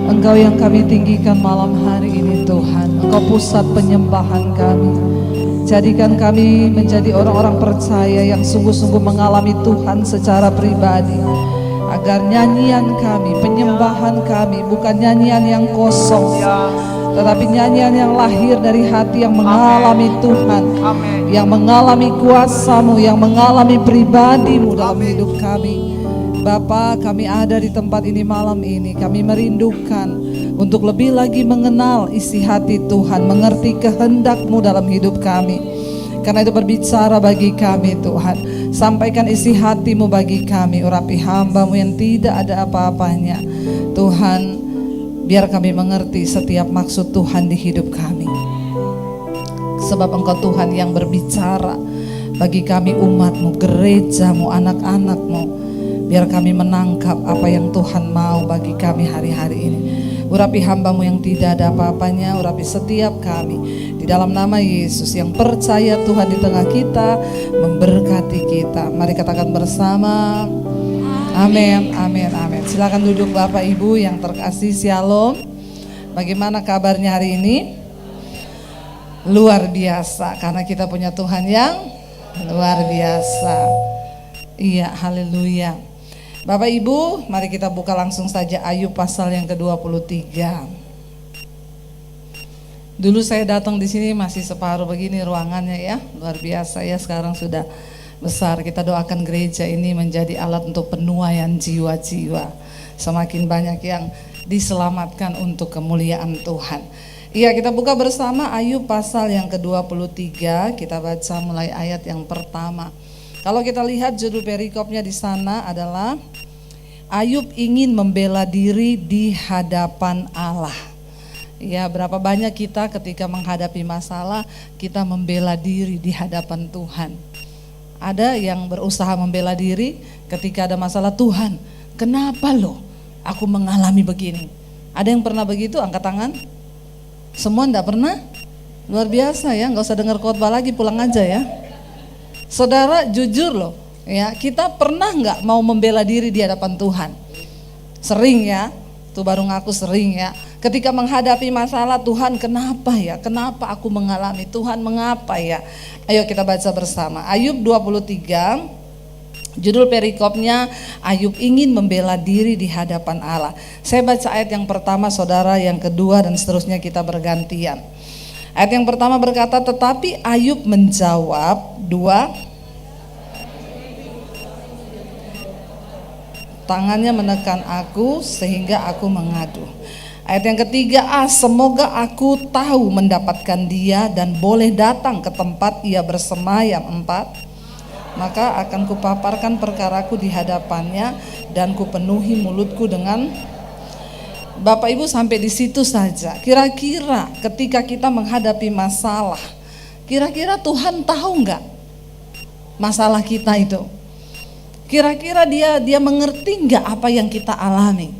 Engkau yang kami tinggikan malam hari ini Tuhan. Engkau pusat penyembahan kami. Jadikan kami menjadi orang-orang percaya yang sungguh-sungguh mengalami Tuhan secara pribadi. Agar nyanyian kami, penyembahan kami bukan nyanyian yang kosong, tetapi nyanyian yang lahir dari hati yang mengalami Tuhan, yang mengalami kuasa-Mu, yang mengalami pribadi-Mu dalam hidup kami. Bapa, kami ada di tempat ini malam ini, kami merindukan untuk lebih lagi mengenal isi hati Tuhan, mengerti kehendak-Mu dalam hidup kami. Karena itu berbicara bagi kami Tuhan, sampaikan isi hati-Mu bagi kami, urapi hamba-Mu yang tidak ada apa-apanya. Tuhan, biar kami mengerti setiap maksud Tuhan di hidup kami. Sebab Engkau Tuhan yang berbicara bagi kami umat-Mu, gereja-Mu, anak-anak-Mu. Biar kami menangkap apa yang Tuhan mau bagi kami hari-hari ini. Urapi hamba-Mu yang tidak ada apa-apanya, urapi setiap kami. Di dalam nama Yesus yang percaya Tuhan di tengah kita, memberkati kita. Mari katakan bersama. Amin, amin, amin. Silakan duduk Bapak Ibu yang terkasih, Shalom. Bagaimana kabarnya hari ini? Luar biasa, karena kita punya Tuhan yang luar biasa. Iya, haleluya. Bapak Ibu, mari kita buka langsung saja Ayub pasal yang ke-23. Dulu saya datang di sini masih separuh begini ruangannya ya, luar biasa ya, sekarang sudah besar. Kita doakan gereja ini menjadi alat untuk penuaian jiwa-jiwa. Semakin banyak yang diselamatkan untuk kemuliaan Tuhan. Iya, kita buka bersama Ayub pasal yang ke-23, kita baca mulai ayat yang pertama. Kalau kita lihat judul perikopnya di sana adalah Ayub ingin membela diri di hadapan Allah. Ya, berapa banyak kita ketika menghadapi masalah kita membela diri di hadapan Tuhan. Ada yang berusaha membela diri ketika ada masalah, Tuhan, kenapa loh aku mengalami begini? Ada yang pernah begitu? Angkat tangan. Semua enggak pernah? Luar biasa ya, nggak usah dengar khotbah lagi, pulang aja ya. Saudara, jujur loh, ya, kita pernah nggak mau membela diri di hadapan Tuhan? Sering ya, tuh baru ngaku sering ya. Ketika menghadapi masalah, Tuhan kenapa ya? Kenapa aku mengalami? Tuhan mengapa ya? Ayo kita baca bersama. Ayub 23, judul perikopnya Ayub ingin membela diri di hadapan Allah. Saya baca ayat yang pertama, saudara, yang kedua dan seterusnya kita bergantian. Ayat yang pertama berkata, tetapi Ayub menjawab, 2, tangannya menekan aku sehingga aku mengadu. Ayat yang ketiga, semoga aku tahu mendapatkan dia dan boleh datang ke tempat ia bersemayam. 4, maka akan kupaparkan perkaraku di hadapannya dan kupenuhi mulutku dengan. Bapak Ibu, sampai di situ saja. Kira-kira ketika kita menghadapi masalah, kira-kira Tuhan tahu nggak masalah kita itu? Kira-kira dia mengerti nggak apa yang kita alami?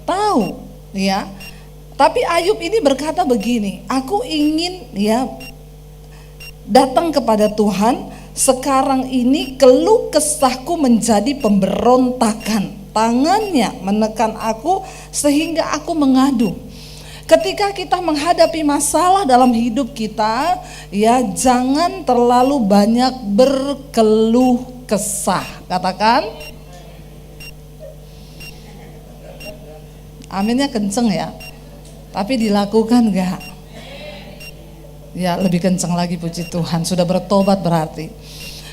Tahu, ya. Tapi Ayub ini berkata begini, aku ingin ya datang kepada Tuhan. Sekarang ini keluh kesahku menjadi pemberontakan. Tangannya menekan aku sehingga aku mengadu. Ketika kita menghadapi masalah dalam hidup kita, ya jangan terlalu banyak berkeluh kesah. Katakan aminnya kenceng ya. Tapi dilakukan enggak? Ya, lebih kenceng lagi, puji Tuhan. Sudah bertobat berarti.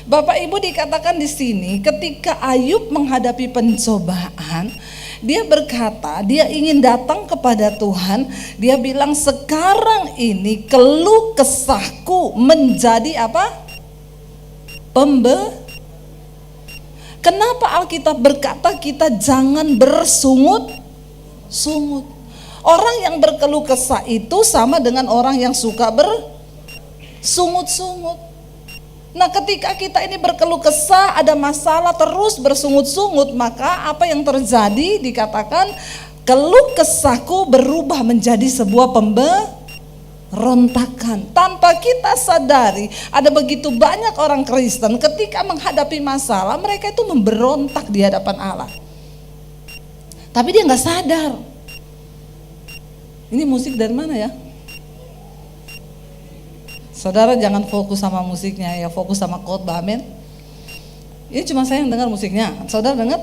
Bapak Ibu, dikatakan di sini ketika Ayub menghadapi pencobaan, dia berkata dia ingin datang kepada Tuhan. Dia bilang, sekarang ini keluh kesahku menjadi apa? Kenapa Alkitab berkata kita jangan bersungut-sungut? Orang yang berkeluh kesah itu sama dengan orang yang suka bersungut-sungut. Nah, ketika kita ini berkeluh kesah, ada masalah, terus bersungut-sungut, maka apa yang terjadi? Dikatakan keluh kesahku berubah menjadi sebuah pemberontakan. Tanpa kita sadari, ada begitu banyak orang Kristen ketika menghadapi masalah, mereka itu memberontak di hadapan Allah. Tapi dia nggak sadar. Ini musik dari mana ya? Saudara jangan fokus sama musiknya ya, fokus sama khotbah, amin. Ini cuma saya yang dengar musiknya. Saudara dengar?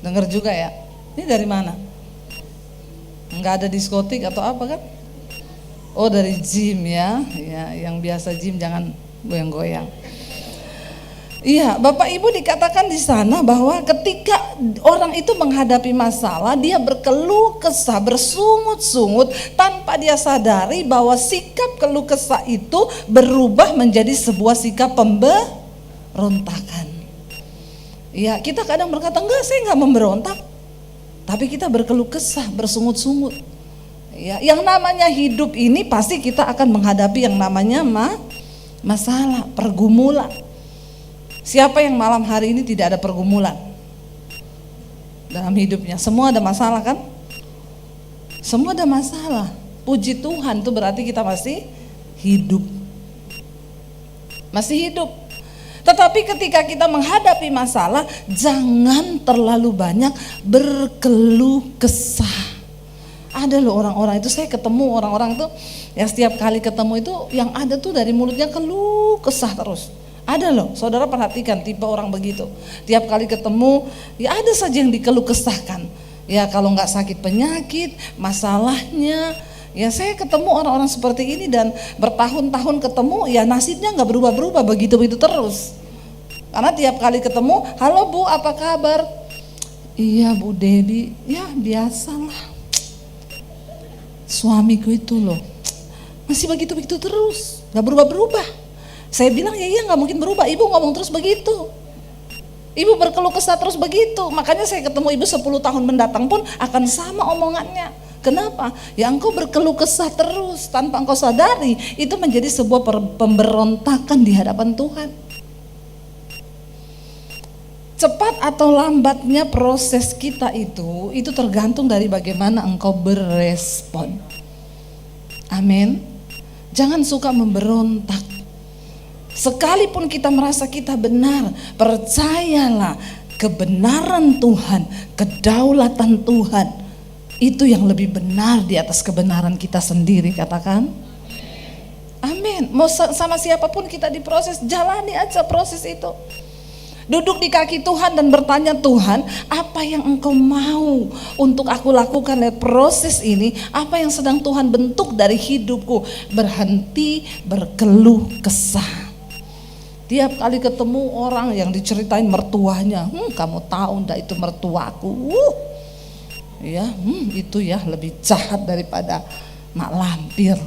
Dengar juga ya. Ini dari mana? Enggak ada diskotik atau apa kan? Oh dari gym ya. Ya, yang biasa gym jangan goyang-goyang. Iya, Bapak Ibu dikatakan di sana bahwa ketika orang itu menghadapi masalah, dia berkeluh kesah, bersungut-sungut tanpa dia sadari bahwa sikap keluh kesah itu berubah menjadi sebuah sikap pemberontakan. Iya, kita kadang berkata, enggak, saya enggak memberontak. Tapi kita berkeluh kesah, bersungut-sungut. Ya, yang namanya hidup ini pasti kita akan menghadapi yang namanya masalah, pergumulan. Siapa yang malam hari ini tidak ada pergumulan dalam hidupnya? Semua ada masalah kan? Semua ada masalah. Puji Tuhan, itu berarti kita masih hidup. Masih hidup. Tetapi ketika kita menghadapi masalah, jangan terlalu banyak berkeluh kesah. Ada loh orang-orang itu, saya ketemu orang-orang itu yang setiap kali ketemu itu yang ada tuh dari mulutnya keluh kesah terus. Ada loh, saudara perhatikan tipe orang begitu. Tiap kali ketemu, ya ada saja yang dikeluh kesahkan. Ya kalau nggak sakit penyakit, masalahnya. Ya saya ketemu orang-orang seperti ini dan bertahun-tahun ketemu, ya nasibnya nggak berubah-berubah, begitu-begitu terus. Karena tiap kali ketemu, halo Bu, apa kabar? Iya Bu Debbie, ya biasalah. Suamiku itu loh, masih begitu-begitu terus, nggak berubah-berubah. Saya bilang ya iya nggak mungkin berubah, ibu ngomong terus begitu. Ibu berkeluh kesah terus begitu. Makanya saya ketemu ibu 10 tahun mendatang pun akan sama omongannya. Kenapa? Ya engkau berkeluh kesah terus tanpa engkau sadari, itu menjadi sebuah pemberontakan di hadapan Tuhan. Cepat atau lambatnya proses kita itu tergantung dari bagaimana engkau berespon. Amin. Jangan suka memberontak. Sekalipun kita merasa kita benar, percayalah kebenaran Tuhan, kedaulatan Tuhan itu yang lebih benar di atas kebenaran kita sendiri, katakan amin. Mau sama siapapun kita diproses, jalani aja proses itu. Duduk di kaki Tuhan dan bertanya, Tuhan, apa yang engkau mau untuk aku lakukan lewat proses ini? Apa yang sedang Tuhan bentuk dari hidupku? Berhenti berkeluh kesah. Tiap kali ketemu orang yang diceritain mertuanya, kamu tahu ndak itu mertuaku, ya, itu ya lebih jahat daripada mak lampir.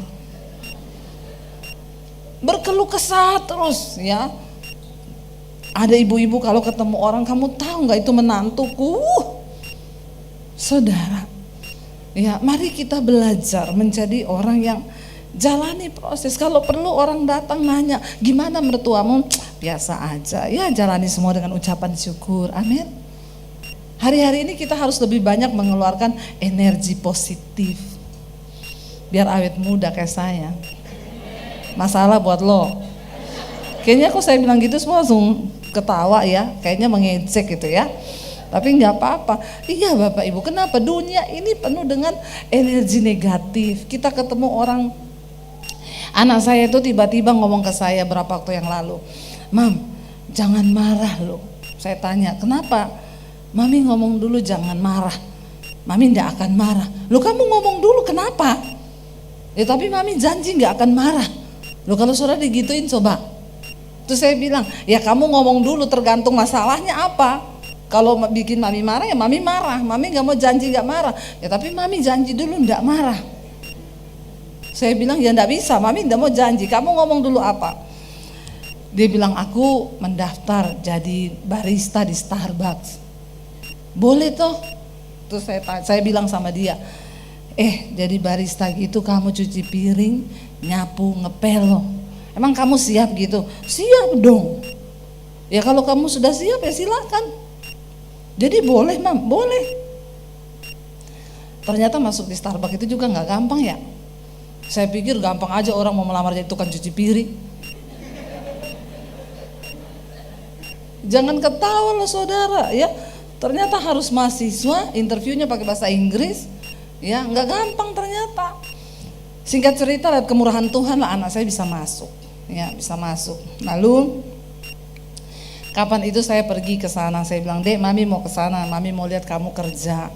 Berkeluh kesah terus ya. Ada ibu-ibu kalau ketemu orang, kamu tahu nggak itu menantuku, saudara. Ya, mari kita belajar menjadi orang yang jalani proses. Kalau perlu orang datang nanya, gimana mertuamu? Biasa aja. Ya jalani semua dengan ucapan syukur. Amin. Hari-hari ini kita harus lebih banyak mengeluarkan energi positif. Biar awet muda kayak saya. Masalah buat lo. Kayaknya kok saya bilang gitu semua langsung ketawa ya. Kayaknya mengejek gitu ya. Tapi nggak apa-apa. Iya Bapak Ibu, kenapa? Dunia ini penuh dengan energi negatif. Kita ketemu orang. Anak saya itu tiba-tiba ngomong ke saya berapa waktu yang lalu, Mam, jangan marah loh. Saya tanya, kenapa? Mami ngomong dulu jangan marah. Mami gak akan marah. Loh kamu ngomong dulu kenapa? Ya tapi Mami janji gak akan marah. Loh kalau saudara digituin coba. Terus saya bilang, ya kamu ngomong dulu tergantung masalahnya apa. Kalau bikin Mami marah ya Mami marah. Mami gak mau janji gak marah. Ya tapi Mami janji dulu gak marah. Saya bilang ya enggak bisa, Mami enggak mau janji, kamu ngomong dulu apa? Dia bilang aku mendaftar jadi barista di Starbucks. Boleh toh? Terus saya bilang sama dia, jadi barista gitu kamu cuci piring, nyapu, ngepel loh. Emang kamu siap gitu? Siap dong. Ya kalau kamu sudah siap ya silakan. Jadi boleh Mam, boleh. Ternyata masuk di Starbucks itu juga nggak gampang ya. Saya pikir gampang aja orang mau melamar jadi tukang cuci piring. Jangan ketawa loh saudara ya. Ternyata harus mahasiswa, interviewnya pakai bahasa Inggris. Ya, nggak gampang ternyata. Singkat cerita, lihat kemurahan Tuhan lah anak saya bisa masuk. Ya, bisa masuk. Lalu kapan itu saya pergi ke sana, saya bilang, "Dek, Mami mau ke sana, Mami mau lihat kamu kerja."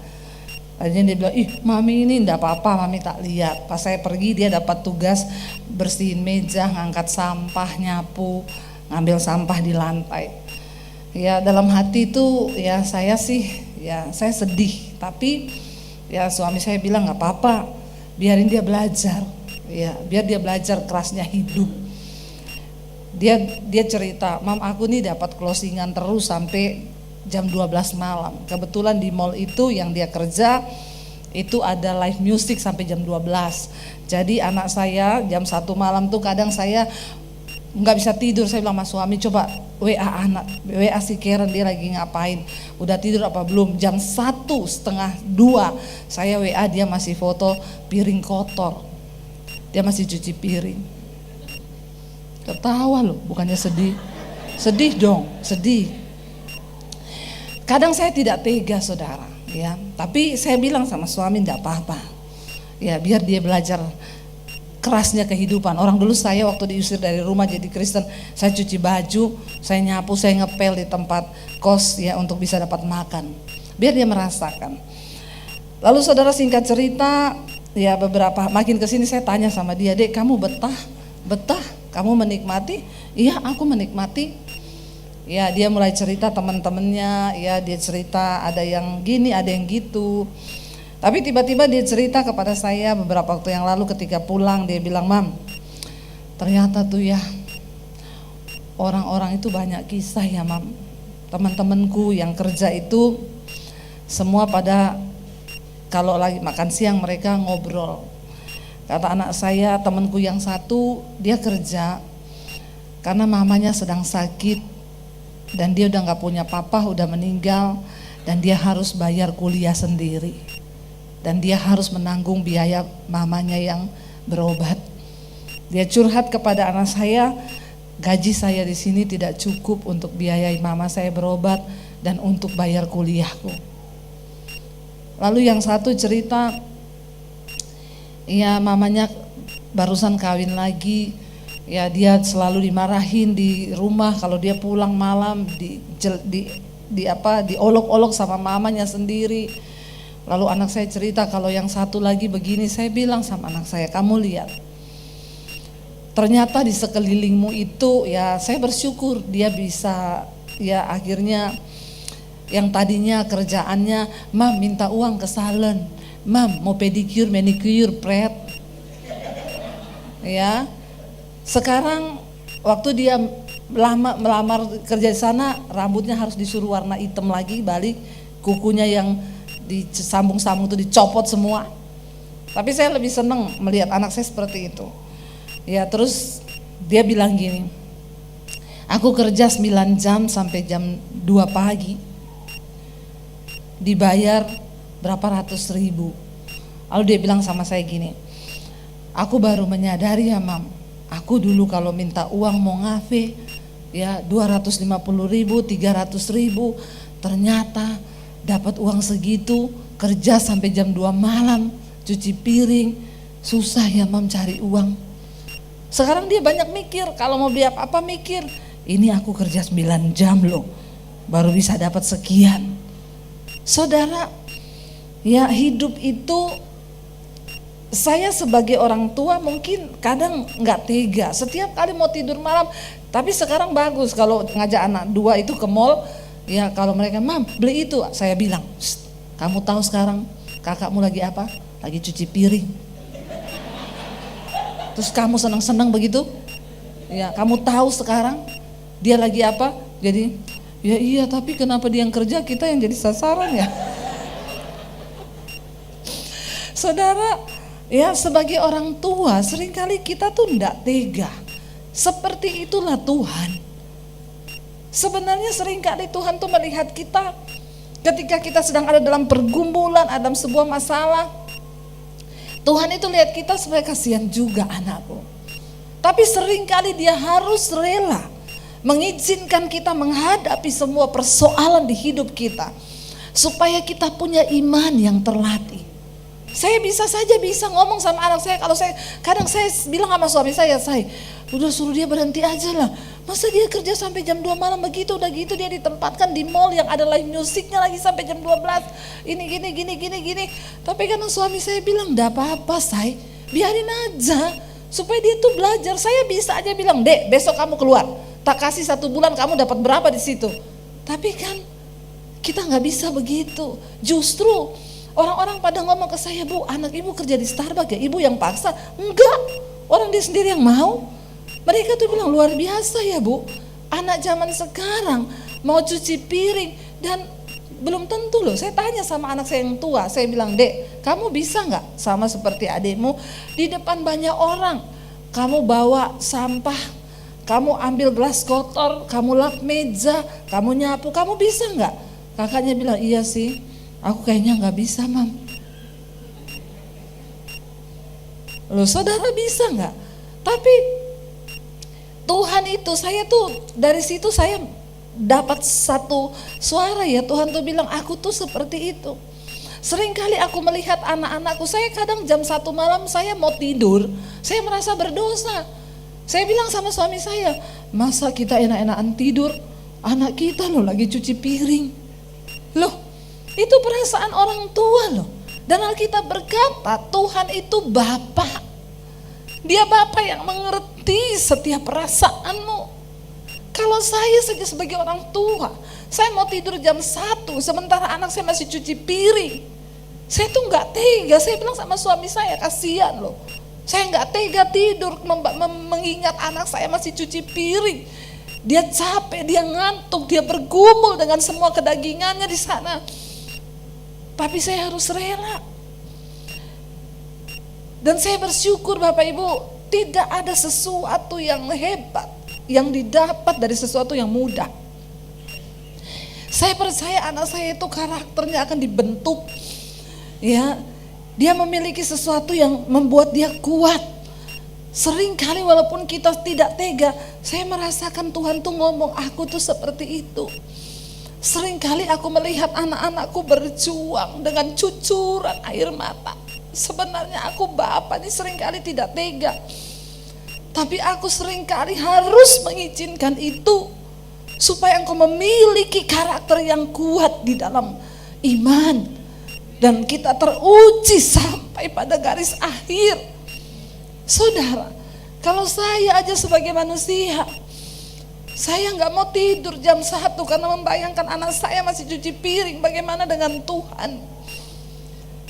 Akhirnya dia bilang, "Ih, Mami ini enggak apa-apa, Mami tak lihat." Pas saya pergi dia dapat tugas bersihin meja, ngangkat sampah, nyapu, ngambil sampah di lantai. Ya, dalam hati itu ya saya sedih, tapi ya suami saya bilang nggak apa-apa, biarin dia belajar, ya biar dia belajar kerasnya hidup. Dia cerita, "Mam, aku nih dapat closingan terus sampai jam 12 malam. Kebetulan di mall itu yang dia kerja itu ada live music sampai jam 12. Jadi anak saya jam 1 malam tuh kadang saya nggak bisa tidur. Saya bilang sama suami, coba WA si Karen, dia lagi ngapain, udah tidur apa belum. Jam 1:30 saya WA dia masih foto piring kotor, dia masih cuci piring. Ketawa loh, bukannya sedih. Sedih dong, sedih. Kadang saya tidak tega saudara, ya. Tapi saya bilang sama suami, enggak apa-apa, ya biar dia belajar kerasnya kehidupan. Orang dulu saya waktu diusir dari rumah jadi Kristen, saya cuci baju, saya nyapu, saya ngepel di tempat kos ya untuk bisa dapat makan. Biar dia merasakan. Lalu saudara singkat cerita, ya beberapa makin kesini saya tanya sama dia, "Dek, kamu betah? Betah? Kamu menikmati?" "Iya, aku menikmati." Ya dia mulai cerita teman-temannya, ya dia cerita ada yang gini, ada yang gitu. Tapi tiba-tiba dia cerita kepada saya beberapa waktu yang lalu ketika pulang, dia bilang, "Mam, ternyata tuh ya orang-orang itu banyak kisah ya Mam. Teman-temanku yang kerja itu semua pada kalau lagi makan siang mereka ngobrol. Kata anak saya, temanku yang satu dia kerja karena mamanya sedang sakit dan dia udah gak punya papa, udah meninggal, dan dia harus bayar kuliah sendiri. Dan dia harus menanggung biaya mamanya yang berobat. Dia curhat kepada anak saya, gaji saya di sini tidak cukup untuk biayai mama saya berobat dan untuk bayar kuliahku." Lalu yang satu cerita, ya mamanya barusan kawin lagi, ya dia selalu dimarahin di rumah kalau dia pulang malam, diolok-olok sama mamanya sendiri. Lalu anak saya cerita kalau yang satu lagi begini. Saya bilang sama anak saya, "Kamu lihat, ternyata di sekelilingmu itu," ya saya bersyukur dia bisa, ya akhirnya yang tadinya kerjaannya, "Mam minta uang ke salon, Mam mau pedicure, manicure, pret," ya sekarang waktu dia melamar kerja di sana, rambutnya harus disuruh warna hitam lagi, balik kukunya yang disambung-sambung itu dicopot semua. Tapi saya lebih senang melihat anak saya seperti itu. Ya terus dia bilang gini, "Aku kerja 9 jam sampai jam 2 pagi. Dibayar berapa ratus ribu." Lalu dia bilang sama saya gini, "Aku baru menyadari ya Mam, aku dulu kalau minta uang mau ngafe ya 250 ribu, 300 ribu, ternyata dapat uang segitu, kerja sampai jam 2 malam, cuci piring, susah ya Mam cari uang." Sekarang dia banyak mikir, kalau mau beli apa-apa mikir, ini aku kerja 9 jam loh, baru bisa dapat sekian. Saudara, ya hidup itu, saya sebagai orang tua mungkin kadang gak tega, setiap kali mau tidur malam. Tapi sekarang bagus kalau ngajak anak 2 itu ke mall, ya kalau mereka, "Mam beli itu," saya bilang, "Kamu tahu sekarang kakakmu lagi apa? Lagi cuci piring." Terus kamu senang-senang begitu? Ya kamu tahu sekarang dia lagi apa? Jadi, "Ya iya, tapi kenapa dia yang kerja, kita yang jadi sasaran ya?" Saudara, ya sebagai orang tua seringkali kita tuh enggak tega. Seperti itulah Tuhan. Sebenarnya seringkali Tuhan tuh melihat kita ketika kita sedang ada dalam pergumulan, ada dalam sebuah masalah. Tuhan itu lihat kita supaya kasihan juga anakku. Tapi seringkali dia harus rela mengizinkan kita menghadapi semua persoalan di hidup kita supaya kita punya iman yang terlatih. Saya bisa saja bisa ngomong sama anak saya. Kalau kadang saya bilang sama suami saya udah suruh dia berhenti aja lah. Masa dia kerja sampai jam 2 malam begitu, udah gitu dia ditempatkan di mall yang ada live musiknya lagi sampai jam 12. Ini gini. Tapi karena suami saya bilang, enggak apa-apa biarin aja. Supaya dia tuh belajar. Saya bisa aja bilang, Dek besok kamu keluar. Tak kasih 1 bulan kamu dapat berapa di situ. Tapi kan kita nggak bisa begitu. Justru orang-orang pada ngomong ke saya, Bu, anak ibu kerja di Starbucks ya, ibu yang paksa. Enggak, orang dia sendiri yang mau. Mereka tuh bilang luar biasa ya, Bu. Anak zaman sekarang mau cuci piring dan belum tentu loh. Saya tanya sama anak saya yang tua, saya bilang, Dek, kamu bisa nggak sama seperti adikmu di depan banyak orang, kamu bawa sampah, kamu ambil gelas kotor, kamu lap meja, kamu nyapu, kamu bisa nggak? Kakaknya bilang, iya sih, aku kayaknya nggak bisa, Mam. Loh, saudara bisa nggak? Tapi Tuhan itu, saya tuh dari situ saya dapat satu suara ya, Tuhan tuh bilang aku tuh seperti itu. Seringkali aku melihat anak-anakku, saya kadang jam 1 malam saya mau tidur, saya merasa berdosa. Saya bilang sama suami saya, masa kita enak-enakan tidur, anak kita loh lagi cuci piring. Loh, itu perasaan orang tua loh. Dan Alkitab berkata Tuhan itu Bapa. Dia Bapa yang mengerti setiap perasaanmu. Kalau saya saja sebagai orang tua, saya mau tidur jam 1 sementara anak saya masih cuci piring. Saya tuh gak tega, saya bilang sama suami saya, kasihan loh. Saya gak tega tidur mengingat anak saya masih cuci piring. Dia capek, dia ngantuk, dia bergumul dengan semua kedagingannya di sana. Tapi saya harus rela. Dan saya bersyukur Bapak Ibu, tidak ada sesuatu yang hebat yang didapat dari sesuatu yang mudah. Saya percaya anak saya itu karakternya akan dibentuk. Ya, dia memiliki sesuatu yang membuat dia kuat. Seringkali walaupun kita tidak tega, saya merasakan Tuhan tuh ngomong, aku tuh seperti itu. Seringkali aku melihat anak-anakku berjuang dengan cucuran air mata. Sebenarnya aku Bapa ini seringkali tidak tega. Tapi aku seringkali harus mengizinkan itu. Supaya engkau memiliki karakter yang kuat di dalam iman. Dan kita teruji sampai pada garis akhir. Saudara, kalau saya aja sebagai manusia, saya gak mau tidur jam 1 karena membayangkan anak saya masih cuci piring. Bagaimana dengan Tuhan?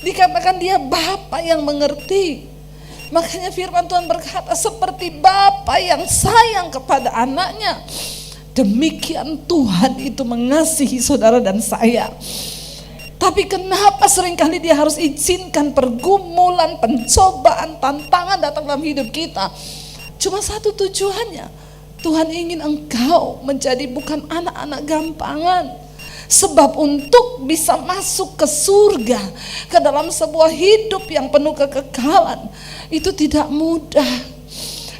Dikatakan dia Bapa yang mengerti. Makanya firman Tuhan berkata, seperti Bapa yang sayang kepada anaknya, demikian Tuhan itu mengasihi saudara dan saya. Tapi kenapa seringkali dia harus izinkan pergumulan, pencobaan, tantangan datang dalam hidup kita? Cuma satu tujuannya, Tuhan ingin engkau menjadi bukan anak-anak gampangan. Sebab untuk bisa masuk ke surga, ke dalam sebuah hidup yang penuh kekekalan, itu tidak mudah.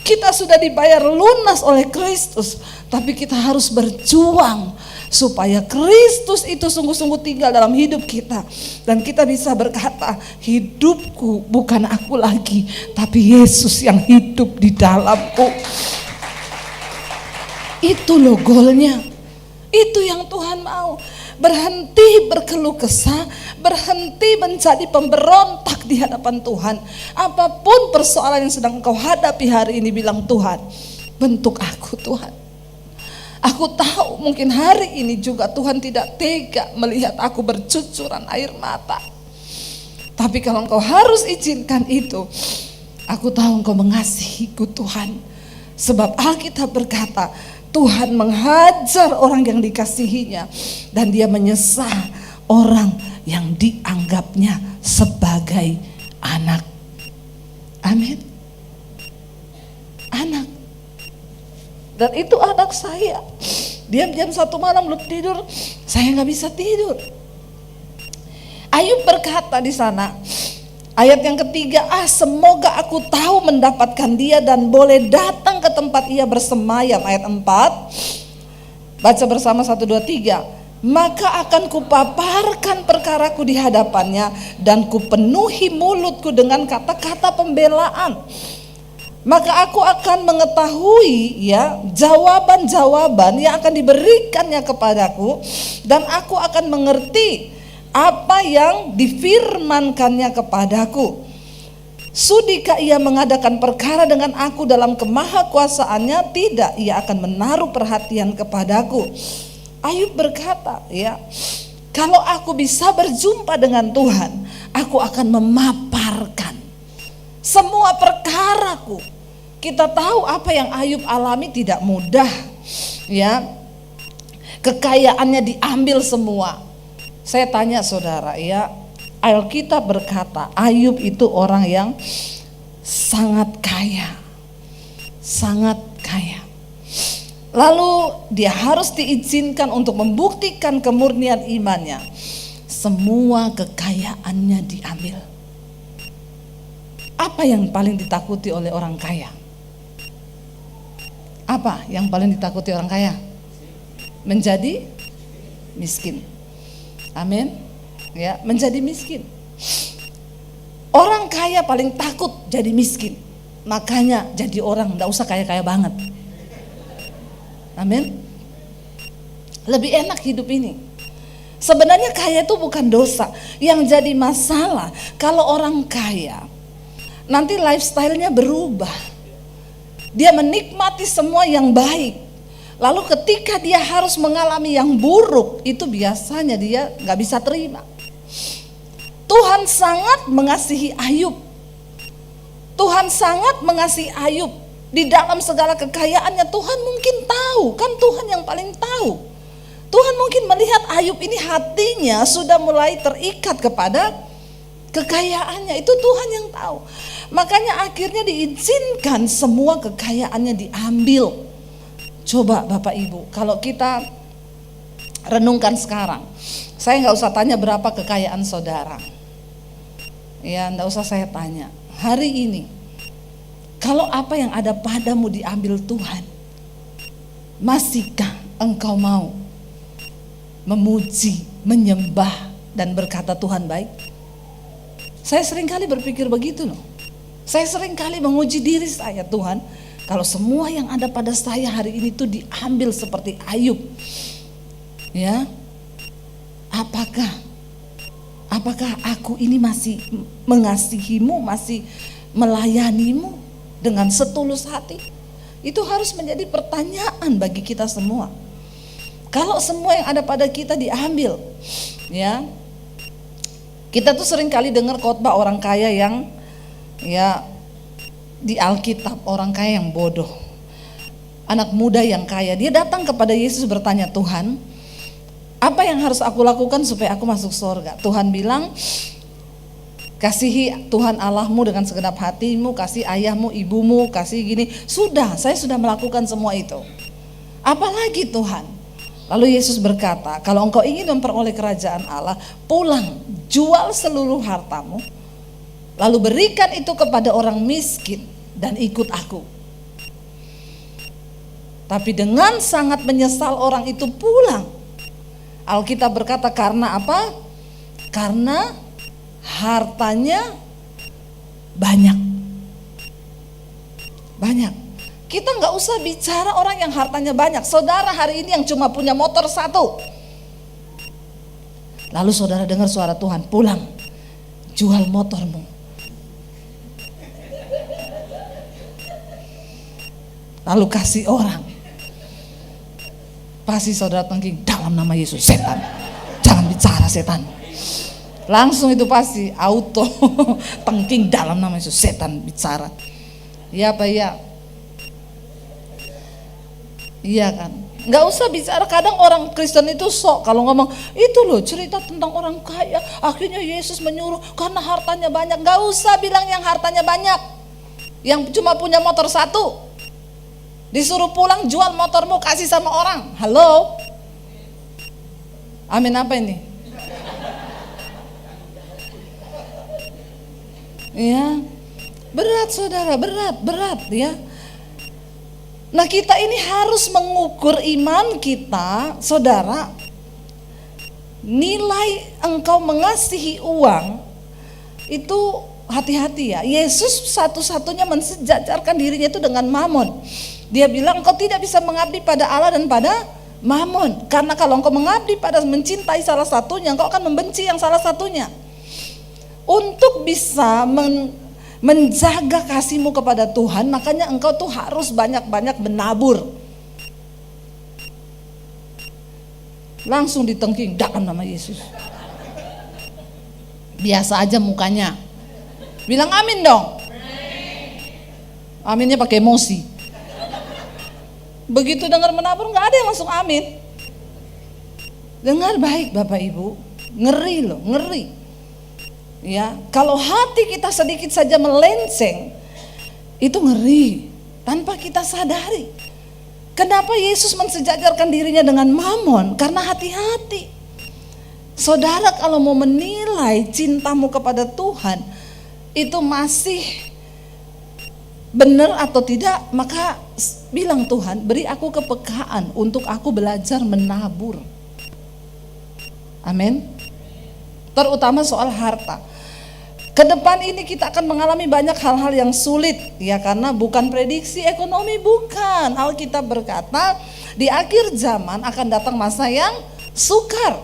Kita sudah dibayar lunas oleh Kristus, tapi kita harus berjuang supaya Kristus itu sungguh-sungguh tinggal dalam hidup kita. Dan kita bisa berkata, hidupku bukan aku lagi, tapi Yesus yang hidup di dalamku. Itu loh goalnya. Itu yang Tuhan mau. Berhenti berkeluh kesah, berhenti menjadi pemberontak di hadapan Tuhan. Apapun persoalan yang sedang engkau hadapi hari ini, bilang, Tuhan, bentuk aku Tuhan. Aku tahu mungkin hari ini juga Tuhan tidak tega melihat aku bercucuran air mata. Tapi kalau engkau harus izinkan itu, aku tahu engkau mengasihiku Tuhan. Sebab Alkitab berkata, Tuhan menghajar orang yang dikasihinya, dan dia menyesal orang yang dianggapnya sebagai anak. Amin. Anak. Dan itu anak saya. Dia jam 1 malam belum tidur, saya gak bisa tidur. Ayub berkata di sana, ayat yang ketiga, semoga aku tahu mendapatkan dia dan boleh datang ke tempat ia bersemayam. Ayat 4, baca bersama 1, 2, 3. maka akan kupaparkan perkaraku di hadapannya dan kupenuhi mulutku dengan kata-kata pembelaan. Maka aku akan mengetahui jawaban-jawaban yang akan diberikannya kepadaku, dan aku akan mengerti apa yang difirmankannya kepadaku. Sudikah ia mengadakan perkara dengan aku dalam kemahakuasaannya? Tidak, ia akan menaruh perhatian kepadaku. Ayub berkata, kalau aku bisa berjumpa dengan Tuhan, aku akan memaparkan semua perkaraku. Kita tahu apa yang Ayub alami tidak mudah, kekayaannya diambil semua. Saya tanya saudara, Alkitab berkata Ayub itu orang yang sangat kaya, sangat kaya. Lalu dia harus diizinkan untuk membuktikan kemurnian imannya. Semua kekayaannya diambil. Apa yang paling ditakuti oleh orang kaya? Apa yang paling ditakuti orang kaya? Menjadi miskin. Amin. Menjadi miskin. Orang kaya paling takut jadi miskin. Makanya jadi orang enggak usah kaya-kaya banget. Amin. Lebih enak hidup ini. Sebenarnya kaya itu bukan dosa. Yang jadi masalah kalau orang kaya nanti lifestyle-nya berubah. Dia menikmati semua yang baik. Lalu ketika dia harus mengalami yang buruk, itu biasanya dia gak bisa terima. Tuhan sangat mengasihi Ayub. Tuhan sangat mengasihi Ayub. Di dalam segala kekayaannya Tuhan mungkin tahu, kan Tuhan yang paling tahu. Tuhan mungkin melihat Ayub ini hatinya sudah mulai terikat kepada kekayaannya, itu Tuhan yang tahu. Makanya akhirnya diizinkan semua kekayaannya diambil. Coba Bapak Ibu, kalau kita renungkan sekarang, saya nggak usah tanya berapa kekayaan saudara, nggak usah saya tanya. Hari ini, kalau apa yang ada padamu diambil Tuhan, masihkah engkau mau memuji, menyembah, dan berkata Tuhan baik? Saya seringkali berpikir begitu loh. Saya seringkali menguji diri saya, Tuhan, kalau semua yang ada pada saya hari ini tuh diambil seperti Ayub, apakah aku ini masih mengasihimu, masih melayanimu dengan setulus hati? Itu harus menjadi pertanyaan bagi kita semua. Kalau semua yang ada pada kita diambil, kita tuh sering kali dengar khotbah orang kaya yang di Alkitab, orang kaya yang bodoh, anak muda yang kaya. Dia datang kepada Yesus bertanya, Tuhan, apa yang harus aku lakukan supaya aku masuk surga? Tuhan bilang, kasihi Tuhan Allahmu dengan segenap hatimu, kasih ayahmu, ibumu, kasih gini. Saya sudah melakukan semua itu. Apalagi Tuhan? Lalu Yesus berkata, kalau engkau ingin memperoleh kerajaan Allah, pulang, jual seluruh hartamu, lalu berikan itu kepada orang miskin dan ikut aku. Tapi dengan sangat menyesal orang itu pulang. Alkitab berkata karena apa? Karena hartanya banyak. Kita nggak usah bicara orang yang hartanya banyak. Saudara hari ini yang cuma punya motor 1. Lalu saudara dengar suara Tuhan, pulang, jual motormu. Lalu kasih orang. Pasti saudara tengking, dalam nama Yesus, setan, jangan bicara setan. Langsung itu pasti auto tengking, dalam nama Yesus, setan bicara. Iya apa ya? Iya kan? Nggak usah bicara. Kadang orang Kristen itu sok kalau ngomong itu loh cerita tentang orang kaya, akhirnya Yesus menyuruh karena hartanya banyak. Nggak usah bilang yang hartanya banyak, yang cuma punya motor 1 disuruh pulang, jual motormu, kasih sama orang. Halo, amin apa ini? Ya, berat saudara, berat ya. Nah kita ini harus mengukur iman kita, saudara, nilai engkau mengasihi uang itu hati-hati ya. Yesus satu-satunya mensejajarkan dirinya itu dengan mamon. Dia bilang engkau tidak bisa mengabdi pada Allah dan pada mamon. Karena kalau engkau mengabdi pada mencintai salah satunya, engkau akan membenci yang salah satunya. Untuk bisa menjaga kasihmu kepada Tuhan, makanya engkau tuh harus banyak-banyak menabur. Langsung ditengking dalam nama Yesus. Biasa aja mukanya. Bilang amin dong. Aminnya pakai emosi. Begitu dengar menabur nggak ada yang langsung amin. Dengar baik Bapak Ibu, ngeri loh, ngeri. Ya, kalau hati kita sedikit saja melenceng, itu ngeri tanpa kita sadari. Kenapa Yesus mensejajarkan dirinya dengan mamon? Karena hati-hati. Saudara kalau mau menilai cintamu kepada Tuhan itu masih benar atau tidak, maka bilang Tuhan, beri aku kepekaan untuk aku belajar menabur. Amin. Terutama soal harta. Ke depan ini kita akan mengalami banyak hal-hal yang sulit ya, karena bukan prediksi ekonomi, bukan. Alkitab berkata di akhir zaman akan datang masa yang sukar.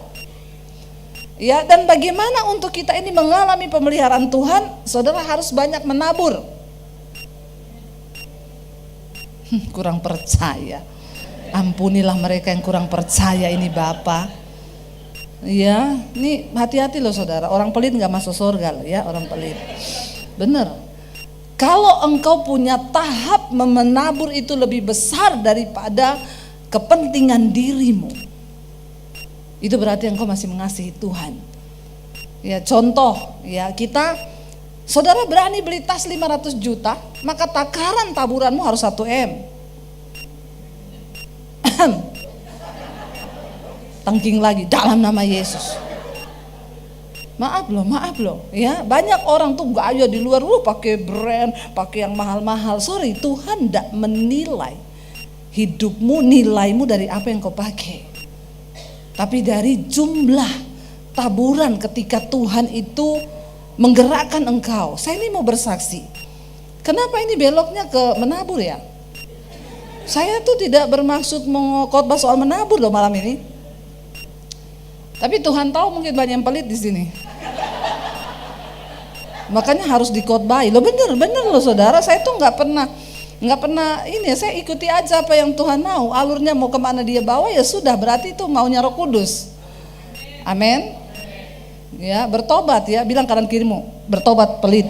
Ya, dan bagaimana untuk kita ini mengalami pemeliharaan Tuhan? Saudara harus banyak menabur. Kurang percaya. Ampunilah mereka yang kurang percaya ini Bapak. Ya, ini hati-hati loh saudara. Orang pelit gak masuk surga loh ya, orang pelit. Bener. Kalau engkau punya tahap menabur itu lebih besar daripada kepentingan dirimu, itu berarti engkau masih mengasihi Tuhan. Ya, contoh ya, saudara berani beli tas 500 juta, maka takaran taburanmu harus 1 M. Tengking lagi dalam nama Yesus. Maaf loh ya. Banyak orang tuh gaya di luar pakai brand, pakai yang mahal-mahal. Sorry, Tuhan tidak menilai hidupmu, nilaimu dari apa yang kau pakai, tapi dari jumlah taburan ketika Tuhan itu menggerakkan engkau. Saya ini mau bersaksi. Kenapa ini beloknya ke menabur ya? Saya tuh tidak bermaksud mengkhotbah soal menabur loh malam ini. Tapi Tuhan tahu mungkin banyak yang pelit di sini. Makanya harus dikhotbahi. Loh bener loh saudara, saya tuh nggak pernah ini, saya ikuti aja apa yang Tuhan mau. Alurnya mau kemana dia bawa ya sudah, berarti itu maunya Roh Kudus. Amin. Ya, bertobat ya, bilang kanan kirimu, bertobat pelit.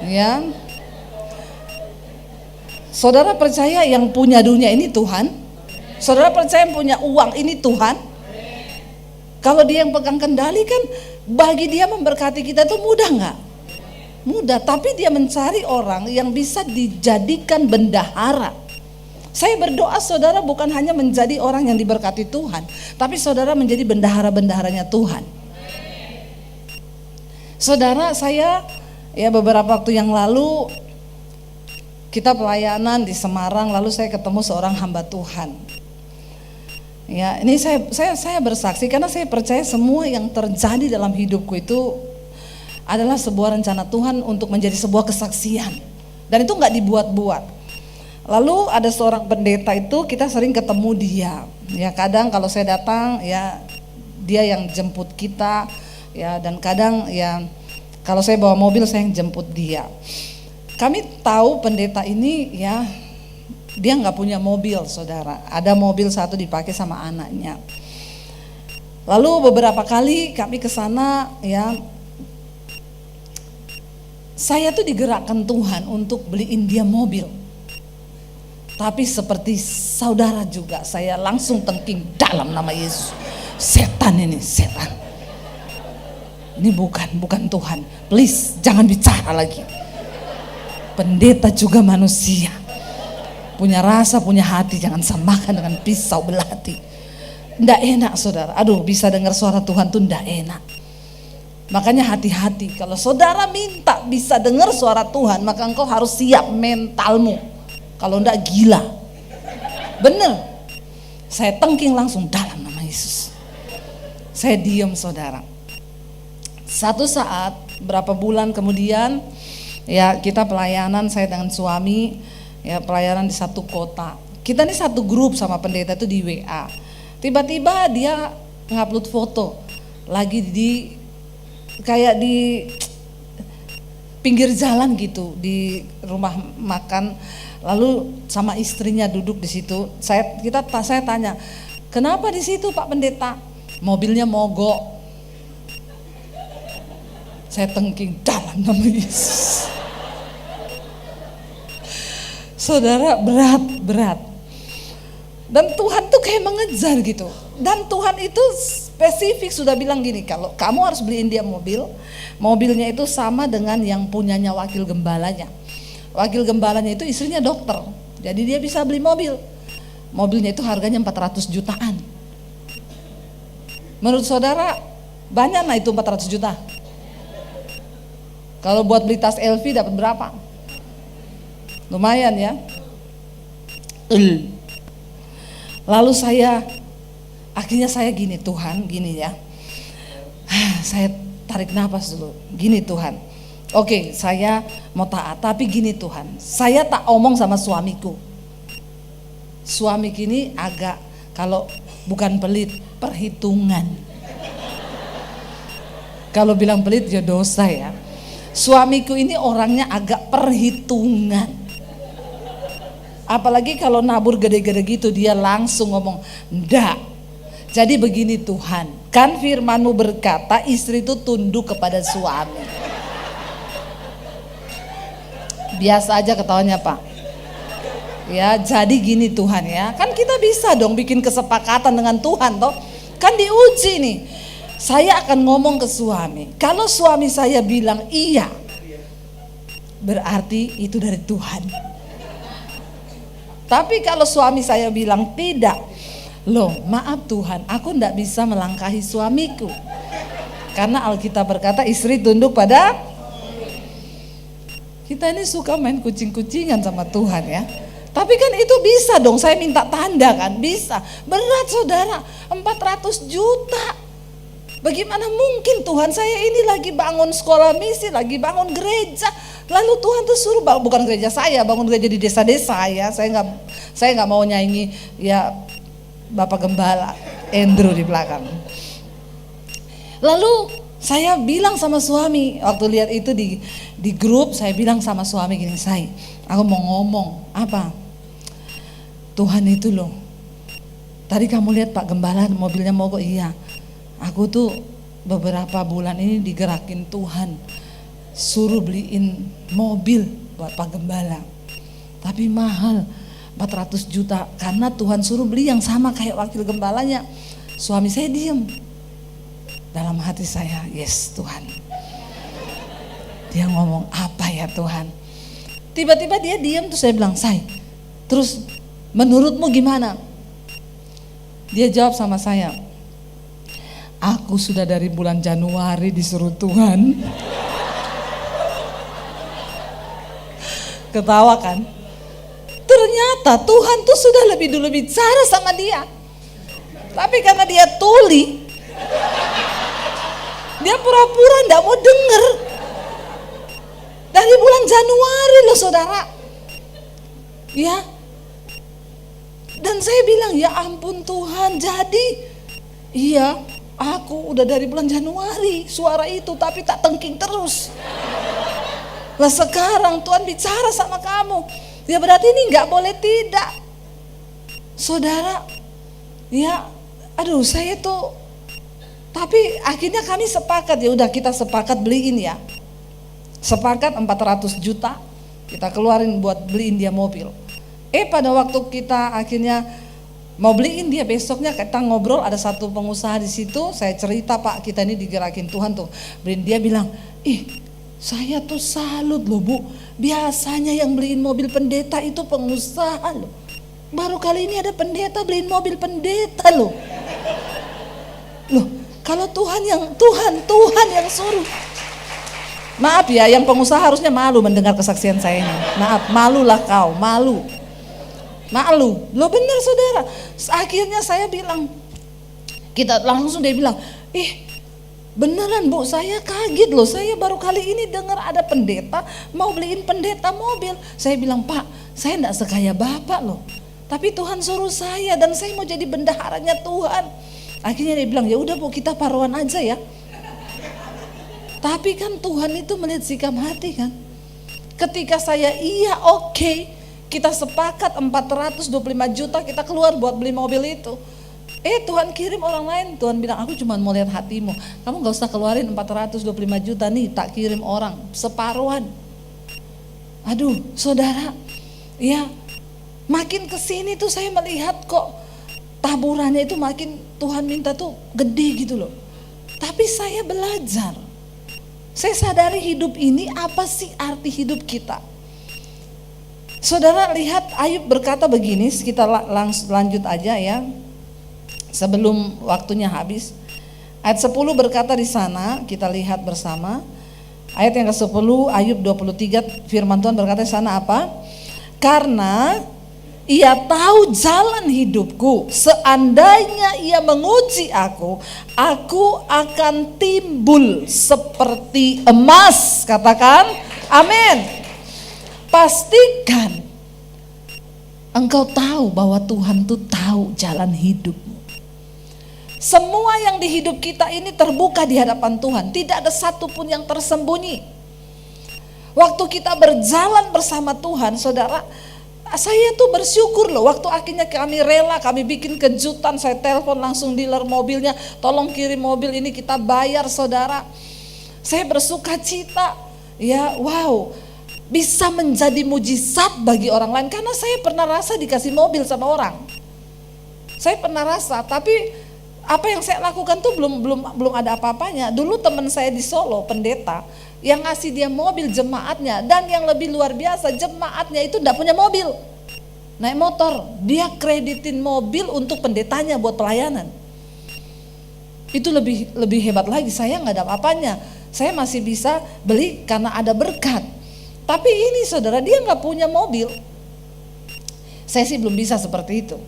Ya. Saudara percaya yang punya dunia ini Tuhan? Saudara percaya yang punya uang ini Tuhan? Kalau dia yang pegang kendali kan, bagi dia memberkati kita itu mudah nggak? Mudah, tapi dia mencari orang yang bisa dijadikan bendahara. Saya berdoa saudara bukan hanya menjadi orang yang diberkati Tuhan, tapi saudara menjadi bendahara-bendaharanya Tuhan. Saudara, saya ya beberapa waktu yang lalu kita pelayanan di Semarang, lalu saya ketemu seorang hamba Tuhan. Ya, ini saya bersaksi karena saya percaya semua yang terjadi dalam hidupku itu adalah sebuah rencana Tuhan untuk menjadi sebuah kesaksian. Dan itu nggak dibuat-buat. Lalu ada seorang pendeta itu kita sering ketemu dia. Ya, kadang kalau saya datang ya dia yang jemput kita ya, dan kadang ya kalau saya bawa mobil saya yang jemput dia. Kami tahu pendeta ini ya, dia nggak punya mobil saudara, ada mobil satu dipakai sama anaknya. Lalu beberapa kali kami ke sana ya, saya tuh digerakkan Tuhan untuk beliin dia mobil. Tapi seperti saudara juga saya langsung tengking dalam nama Yesus. Setan ini, setan. Ini bukan Tuhan. Please jangan bicara lagi. Pendeta juga manusia. Punya rasa, punya hati, jangan samakan dengan pisau belah hati. Nggak enak saudara, aduh bisa dengar suara Tuhan tuh nggak enak. Makanya hati-hati, kalau saudara minta bisa dengar suara Tuhan, maka engkau harus siap mentalmu. Kalau nggak gila, bener. Saya tengking langsung dalam nama Yesus. Saya diam saudara. Satu saat berapa bulan kemudian ya kita pelayanan, saya dengan suami ya pelayanan di satu kota. Kita ini satu grup sama pendeta itu di WA. Tiba-tiba dia ngupload foto lagi kayak di pinggir jalan gitu, di rumah makan, lalu sama istrinya duduk di situ. Saya tanya, kenapa di situ Pak Pendeta? Mobilnya mogok. Saya tengking, dalam nama Yesus. Saudara, berat. Dan Tuhan tuh kayak mengejar gitu. Dan Tuhan itu spesifik sudah bilang gini, kalau kamu harus beliin dia mobilnya itu sama dengan yang punyanya wakil gembalanya. Wakil gembalanya itu istrinya dokter, jadi dia bisa beli mobilnya itu harganya 400 jutaan. Menurut saudara banyak nah itu 400 juta? Kalau buat beli tas LV dapat berapa? Lumayan ya. Lalu akhirnya saya gini, Tuhan gini ya. Saya tarik nafas dulu. Gini Tuhan. Oke, saya mau taat, tapi gini Tuhan. Saya tak omong sama suamiku. Suami kini agak, kalau bukan pelit, perhitungan. Kalau bilang pelit ya dosa ya. Suamiku ini orangnya agak perhitungan. Apalagi kalau nabur gede-gede gitu dia langsung ngomong, ndak. Jadi begini Tuhan, kan firman-Mu berkata istri itu tunduk kepada suami. Biasa aja ketawanya Pak. Ya jadi gini Tuhan ya, kan kita bisa dong bikin kesepakatan dengan Tuhan toh. Kan diuji nih. Saya akan ngomong ke suami. Kalau suami saya bilang iya, berarti itu dari Tuhan. Tapi kalau suami saya bilang tidak, loh maaf Tuhan, aku tidak bisa melangkahi suamiku. Karena Alkitab berkata istri tunduk pada. Kita ini suka main kucing-kucingan sama Tuhan ya. Tapi kan itu bisa dong, saya minta tanda kan, bisa. Berat saudara, 400 juta. Bagaimana mungkin Tuhan, saya ini lagi bangun sekolah misi, lagi bangun gereja, lalu Tuhan tuh suruh bukan gereja saya, bangun gereja di desa-desa ya. Saya nggak mau nyanyi ya Bapak Gembala Andrew di belakang. Lalu saya bilang sama suami waktu lihat itu di grup, saya bilang sama suami gini, aku mau ngomong apa? Tuhan itu loh. Tadi kamu lihat Pak Gembala mobilnya mogok, iya. Aku tuh beberapa bulan ini digerakin Tuhan suruh beliin mobil buat Pak Gembala. Tapi mahal, 400 juta. Karena Tuhan suruh beli yang sama kayak wakil gembalanya. Suami saya diem. Dalam hati saya, yes Tuhan. Dia ngomong apa ya Tuhan. Tiba-tiba dia diem, terus saya bilang, terus menurutmu gimana? Dia jawab sama saya, aku sudah dari bulan Januari disuruh Tuhan. Ketawa kan? Ternyata Tuhan tuh sudah lebih dulu bicara sama dia. Tapi karena dia tuli, dia pura-pura gak mau denger. Dari bulan Januari loh saudara. Ya. Dan saya bilang ya ampun Tuhan, jadi iya aku udah dari bulan Januari suara itu tapi tak tengking terus. Lah sekarang Tuhan bicara sama kamu, ya berarti ini gak boleh tidak. Saudara, ya aduh saya tuh, tapi akhirnya kami sepakat, ya udah kita sepakat beliin ya. Sepakat 400 juta kita keluarin buat beliin dia mobil. Pada waktu kita akhirnya mau beliin dia, besoknya kita ngobrol, ada satu pengusaha di situ, saya cerita Pak kita ini digerakin Tuhan tuh beliin. Dia bilang, saya tuh salut loh Bu, biasanya yang beliin mobil pendeta itu pengusaha loh, baru kali ini ada pendeta beliin mobil pendeta loh. Loh kalau Tuhan yang suruh. Maaf ya, yang pengusaha harusnya malu mendengar kesaksian saya ini. Maaf, malulah kau, malu. Loh benar saudara. Akhirnya saya bilang, dia bilang, Beneran Bu, saya kaget loh, saya baru kali ini dengar ada pendeta mau beliin pendeta mobil. Saya bilang, Pak, saya enggak sekaya Bapak loh, tapi Tuhan suruh saya dan saya mau jadi bendaharanya Tuhan. Akhirnya dia bilang, ya udah Bu, kita paruan aja ya. Tapi kan Tuhan itu melihat sikap hati kan. Ketika saya oke, kita sepakat 425 juta kita keluar buat beli mobil itu. Tuhan kirim orang lain, Tuhan bilang aku cuma mau lihat hatimu. Kamu gak usah keluarin 425 juta nih, tak kirim orang, separuhan. Aduh saudara, ya makin kesini tuh saya melihat kok taburannya itu makin Tuhan minta tuh gede gitu loh. Tapi saya belajar, saya sadari hidup ini apa sih arti hidup kita. Saudara lihat Ayub berkata begini, kita langsung lanjut aja ya. Sebelum waktunya habis, ayat 10 berkata di sana, kita lihat bersama. Ayat yang ke-10 Ayub 23, firman Tuhan berkata di sana apa? Karena ia tahu jalan hidupku, seandainya ia menguji aku akan timbul seperti emas. Katakan amin. Pastikan engkau tahu bahwa Tuhan tuh tahu jalan hidupmu. Semua yang di hidup kita ini terbuka di hadapan Tuhan. Tidak ada satupun yang tersembunyi. Waktu kita berjalan bersama Tuhan, saudara, saya tuh bersyukur loh. Waktu akhirnya kami rela, kami bikin kejutan. Saya telepon langsung dealer mobilnya, tolong kirim mobil ini kita bayar saudara. Saya bersuka cita. Ya wow, bisa menjadi mujizat bagi orang lain. Karena saya pernah rasa dikasih mobil sama orang. Saya pernah rasa, tapi apa yang saya lakukan tuh belum ada apa-apanya. Dulu teman saya di Solo, pendeta, yang ngasih dia mobil jemaatnya, dan yang lebih luar biasa, jemaatnya itu enggak punya mobil, naik motor, dia kreditin mobil untuk pendetanya buat pelayanan. Itu lebih hebat lagi. Saya nggak ada apa-apanya, saya masih bisa beli karena ada berkat. Tapi ini saudara, dia nggak punya mobil. Saya sih belum bisa seperti itu.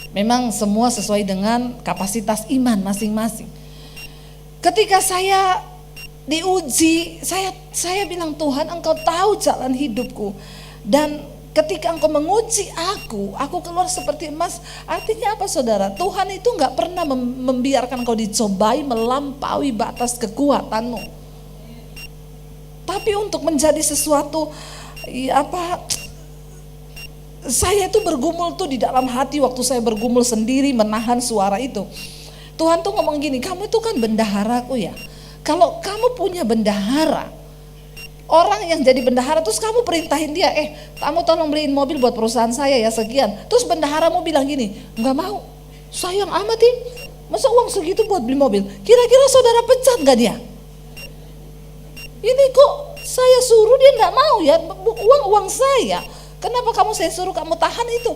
Memang semua sesuai dengan kapasitas iman masing-masing. Ketika saya diuji, saya bilang, Tuhan engkau tahu jalan hidupku, dan ketika engkau menguji aku keluar seperti emas. Artinya apa saudara? Tuhan itu gak pernah membiarkan engkau dicobai melampaui batas kekuatanmu. Tapi untuk menjadi sesuatu saya itu bergumul tuh di dalam hati waktu saya bergumul sendiri menahan suara itu. Tuhan tuh ngomong gini, kamu itu kan bendaharaku ya. Kalau kamu punya bendahara, orang yang jadi bendahara, terus kamu perintahin dia, kamu tolong beliin mobil buat perusahaan saya ya sekian. Terus bendaharamu bilang gini, enggak mau, sayang amat nih, masa uang segitu buat beli mobil. Kira-kira saudara pecat gak dia? Ini kok saya suruh dia enggak mau ya, uang saya. Kenapa saya suruh kamu tahan itu?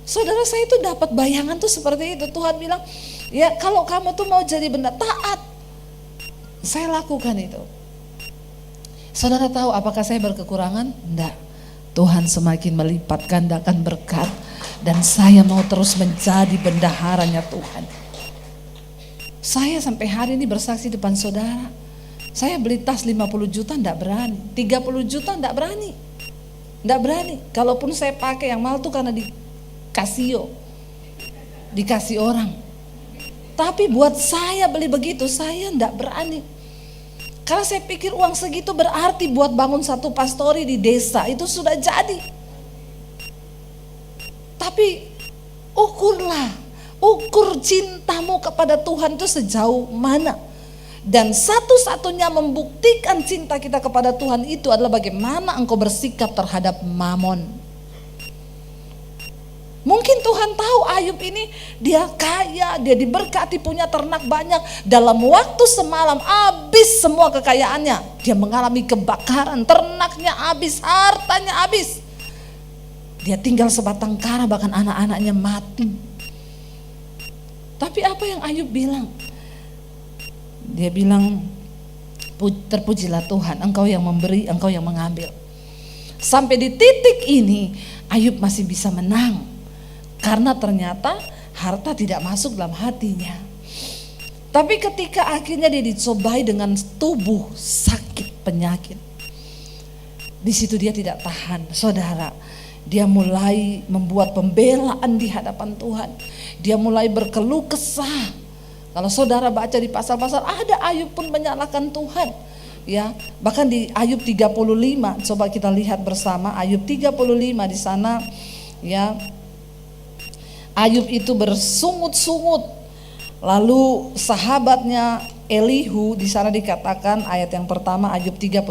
Saudara, saya itu dapat bayangan tuh seperti itu. Tuhan bilang, ya kalau kamu tuh mau jadi benda taat, saya lakukan itu. Saudara tahu apakah saya berkekurangan? Enggak. Tuhan semakin melipat gandakan berkat, dan saya mau terus menjadi bendaharanya Tuhan. Saya sampai hari ini bersaksi depan saudara, saya beli tas 50 juta enggak berani, 30 juta enggak berani. Enggak berani. Kalaupun saya pakai yang mahal tuh karena dikasih orang. Tapi buat saya beli begitu, saya enggak berani. Karena saya pikir uang segitu berarti buat bangun satu pastori di desa itu sudah jadi. Tapi ukur cintamu kepada Tuhan itu sejauh mana. Dan satu-satunya membuktikan cinta kita kepada Tuhan itu adalah bagaimana engkau bersikap terhadap mamon. Mungkin Tuhan tahu Ayub ini dia kaya, dia diberkati, punya ternak banyak. Dalam waktu semalam habis semua kekayaannya. Dia mengalami kebakaran, ternaknya habis, hartanya habis. Dia tinggal sebatang kara, bahkan anak-anaknya mati. Tapi apa yang Ayub bilang? Dia bilang, terpujilah Tuhan, engkau yang memberi, engkau yang mengambil. Sampai di titik ini Ayub masih bisa menang, karena ternyata harta tidak masuk dalam hatinya. Tapi ketika akhirnya dia dicobai dengan tubuh sakit penyakit, di situ dia tidak tahan, saudara. Dia mulai membuat pembelaan di hadapan Tuhan. Dia mulai berkeluh kesah. Kalau saudara baca di pasal-pasal, ada Ayub pun menyalahkan Tuhan. Ya, bahkan di Ayub 35, coba kita lihat bersama Ayub 35 di sana, ya. Ayub itu bersungut-sungut. Lalu sahabatnya Elihu, di sana dikatakan ayat yang pertama Ayub 35,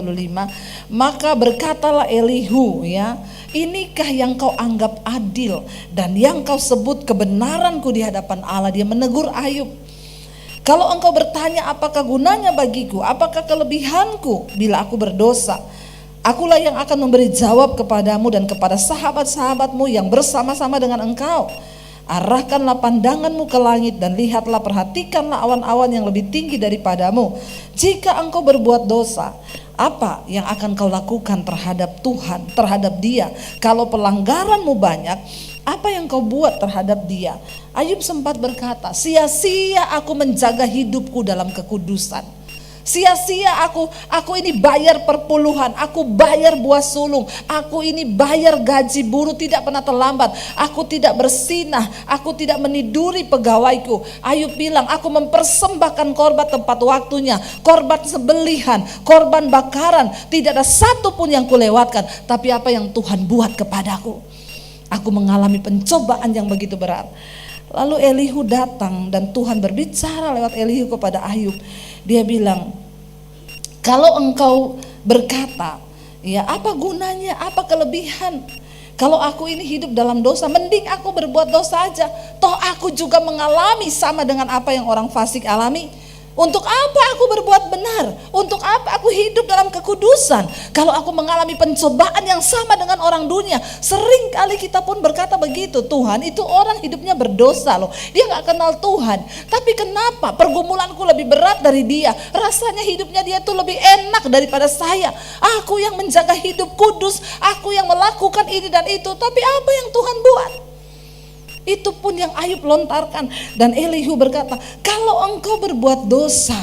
maka berkatalah Elihu, ya, inikah yang kau anggap adil dan yang kau sebut kebenaranku di hadapan Allah. Dia menegur Ayub. Kalau engkau bertanya apakah gunanya bagiku, apakah kelebihanku bila aku berdosa, akulah yang akan memberi jawab kepadamu dan kepada sahabat-sahabatmu yang bersama-sama dengan engkau. Arahkanlah pandanganmu ke langit dan lihatlah, perhatikanlah awan-awan yang lebih tinggi daripadamu. Jika engkau berbuat dosa, apa yang akan kau lakukan terhadap Tuhan, terhadap Dia? Kalau pelanggaranmu banyak, apa yang kau buat terhadap Dia? Ayub sempat berkata, sia-sia aku menjaga hidupku dalam kekudusan. Sia-sia aku ini bayar perpuluhan, aku bayar buah sulung, aku ini bayar gaji buruh tidak pernah terlambat, aku tidak bersinah, aku tidak meniduri pegawaiku. Ayub bilang, aku mempersembahkan korban tepat waktunya, korban sembelihan, korban bakaran, tidak ada satu pun yang kulewatkan. Tapi apa yang Tuhan buat kepadaku? Aku mengalami pencobaan yang begitu berat. Lalu Elihu datang dan Tuhan berbicara lewat Elihu kepada Ayub. Dia bilang, kalau engkau berkata, ya apa gunanya, apa kelebihan? Kalau aku ini hidup dalam dosa, mending aku berbuat dosa aja. Toh aku juga mengalami sama dengan apa yang orang fasik alami. Untuk apa aku berbuat benar? Untuk apa aku hidup dalam kekudusan? Kalau aku mengalami pencobaan yang sama dengan orang dunia. Sering kali kita pun berkata begitu, Tuhan itu orang hidupnya berdosa loh, dia gak kenal Tuhan. Tapi kenapa pergumulanku lebih berat dari dia? Rasanya hidupnya dia tuh lebih enak daripada saya. Aku yang menjaga hidup kudus, aku yang melakukan ini dan itu. Tapi apa yang Tuhan buat? Itu pun yang Ayub lontarkan. Dan Elihu berkata, kalau engkau berbuat dosa,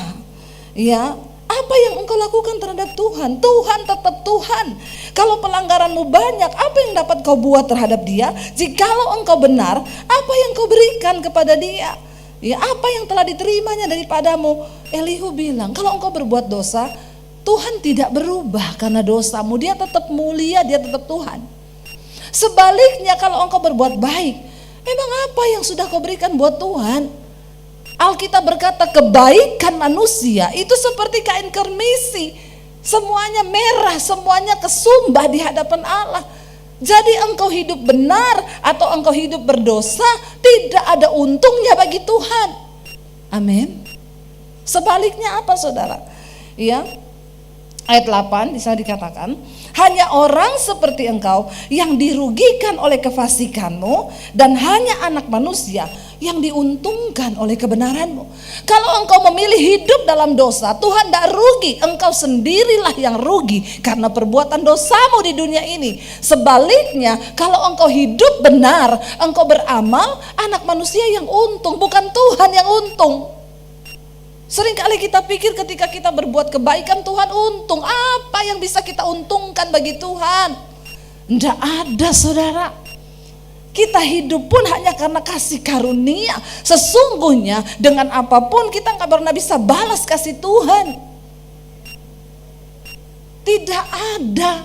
ya apa yang engkau lakukan terhadap Tuhan? Tuhan tetap Tuhan. Kalau pelanggaranmu banyak, apa yang dapat kau buat terhadap Dia? Jikalau engkau benar, apa yang kau berikan kepada Dia? Ya apa yang telah diterimanya daripadamu? Elihu bilang, kalau engkau berbuat dosa, Tuhan tidak berubah karena dosamu. Dia tetap mulia, Dia tetap Tuhan. Sebaliknya kalau engkau berbuat baik, memang apa yang sudah kau berikan buat Tuhan? Alkitab berkata kebaikan manusia itu seperti kain kermisi. Semuanya merah, semuanya kesumbah di hadapan Allah. Jadi engkau hidup benar atau engkau hidup berdosa, tidak ada untungnya bagi Tuhan. Amin. Sebaliknya apa saudara? Ya, ayat 8 di sana dikatakan, hanya orang seperti engkau yang dirugikan oleh kefasikanmu, dan hanya anak manusia yang diuntungkan oleh kebenaranmu. Kalau engkau memilih hidup dalam dosa, Tuhan tidak rugi, engkau sendirilah yang rugi karena perbuatan dosamu di dunia ini. Sebaliknya, kalau engkau hidup benar, engkau beramal, anak manusia yang untung, bukan Tuhan yang untung. Seringkali kita pikir ketika kita berbuat kebaikan Tuhan untung. Apa yang bisa kita untungkan bagi Tuhan? Tidak ada saudara. Kita hidup pun hanya karena kasih karunia. Sesungguhnya dengan apapun kita gak pernah bisa balas kasih Tuhan. Tidak ada.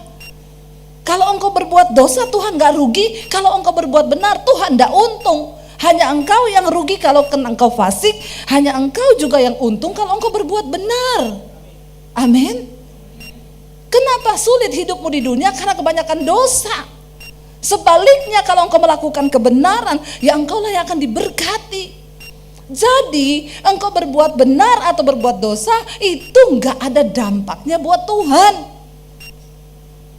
Kalau engkau berbuat dosa Tuhan gak rugi. Kalau engkau berbuat benar Tuhan gak untung. Hanya engkau yang rugi kalau engkau fasik. Hanya engkau juga yang untung kalau engkau berbuat benar. Amin. Kenapa sulit hidupmu di dunia? Karena kebanyakan dosa. Sebaliknya kalau engkau melakukan kebenaran, ya engkau lah yang akan diberkati. Jadi engkau berbuat benar atau berbuat dosa, itu gak ada dampaknya buat Tuhan.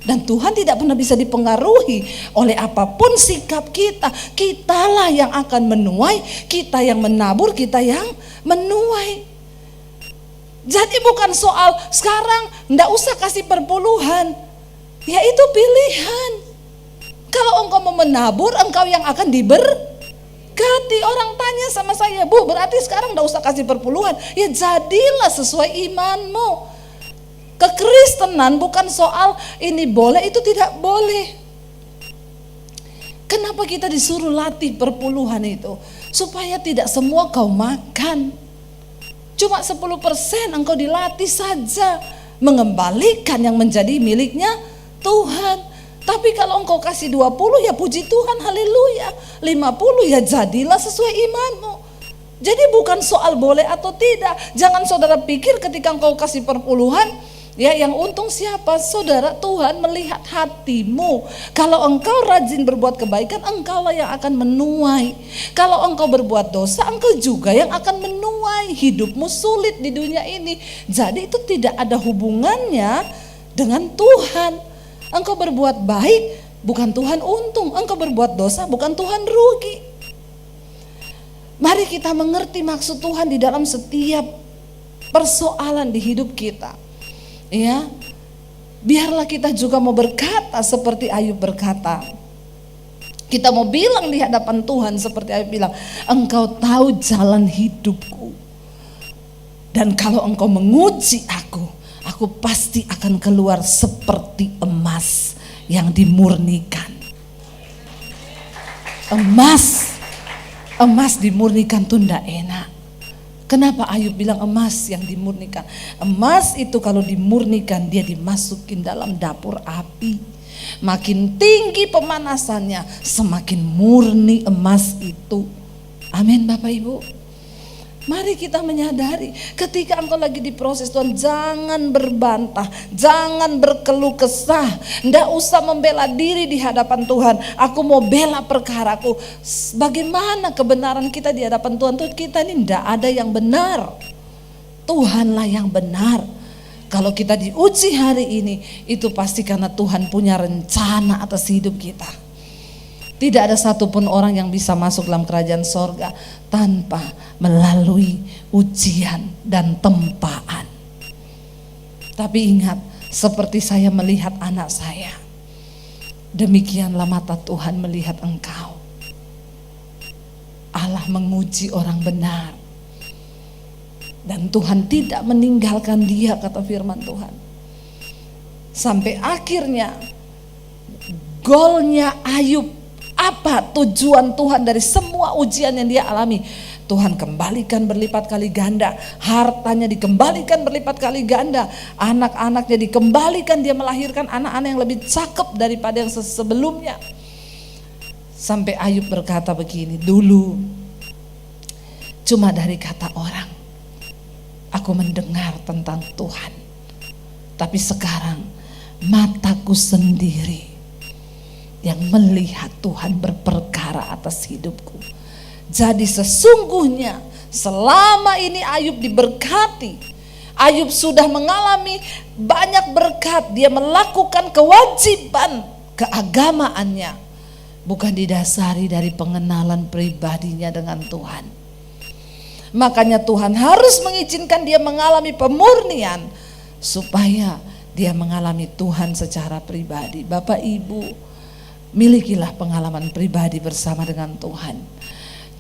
Dan Tuhan tidak pernah bisa dipengaruhi oleh apapun sikap kita. Kitalah yang akan menuai, kita yang menabur, kita yang menuai. Jadi bukan soal sekarang ndak usah kasih perpuluhan. Ya itu pilihan. Kalau engkau mau menabur, engkau yang akan berkati. Orang tanya sama saya, Bu, berarti sekarang gak usah kasih perpuluhan. Ya jadilah sesuai imanmu. Kekristenan bukan soal ini boleh, itu tidak boleh. Kenapa kita disuruh latih perpuluhan itu? Supaya tidak semua kau makan. Cuma 10% engkau dilatih saja mengembalikan yang menjadi miliknya Tuhan. Tapi kalau engkau kasih 20 ya puji Tuhan, haleluya. 50 ya jadilah sesuai imanmu. Jadi bukan soal boleh atau tidak. Jangan saudara pikir ketika engkau kasih perpuluhan, ya yang untung siapa? Saudara, Tuhan melihat hatimu. Kalau engkau rajin berbuat kebaikan, engkaulah yang akan menuai. Kalau engkau berbuat dosa, engkau juga yang akan menuai. Hidupmu sulit di dunia ini. Jadi itu tidak ada hubungannya dengan Tuhan. Engkau berbuat baik, bukan Tuhan untung. Engkau berbuat dosa, bukan Tuhan rugi. Mari kita mengerti maksud Tuhan di dalam setiap persoalan di hidup kita. Ya, biarlah kita juga mau berkata seperti Ayub berkata. Kita mau bilang di hadapan Tuhan seperti Ayub bilang, Engkau tahu jalan hidupku. Dan kalau Engkau menguji aku pasti akan keluar seperti emas yang dimurnikan. Emas dimurnikan tuh ndak enak. Kenapa Ayub bilang emas yang dimurnikan? Emas itu kalau dimurnikan dia dimasukin dalam dapur api. Makin tinggi pemanasannya, semakin murni emas itu. Amin Bapak Ibu. Mari kita menyadari ketika engkau lagi diproses Tuhan, jangan berbantah, jangan berkeluh kesah, ndak usah membela diri di hadapan Tuhan. Aku mau bela perkaraku. Bagaimana kebenaran kita di hadapan Tuhan? Tuh kita ini ndak ada yang benar, Tuhanlah yang benar. Kalau kita diuji hari ini, itu pasti karena Tuhan punya rencana atas hidup kita. Tidak ada satupun orang yang bisa masuk dalam kerajaan sorga tanpa melalui ujian dan tempaan. Tapi ingat, seperti saya melihat anak saya, demikianlah mata Tuhan melihat engkau. Allah menguji orang benar. Dan Tuhan tidak meninggalkan dia, kata firman Tuhan. Sampai akhirnya golnya Ayub. Apa tujuan Tuhan dari semua ujian yang dia alami? Tuhan kembalikan berlipat kali ganda, hartanya dikembalikan berlipat kali ganda, anak-anaknya dikembalikan, dia melahirkan anak-anak yang lebih cakep daripada yang sebelumnya. Sampai Ayub berkata begini, dulu cuma dari kata orang aku mendengar tentang Tuhan, tapi sekarang mataku sendiri yang melihat Tuhan berperkara atas hidupku. Jadi sesungguhnya selama ini Ayub diberkati, Ayub sudah mengalami banyak berkat. Dia melakukan kewajiban keagamaannya, bukan didasari dari pengenalan pribadinya dengan Tuhan. Makanya Tuhan harus mengizinkan dia mengalami pemurnian supaya dia mengalami Tuhan secara pribadi. Bapak Ibu, milikilah pengalaman pribadi bersama dengan Tuhan.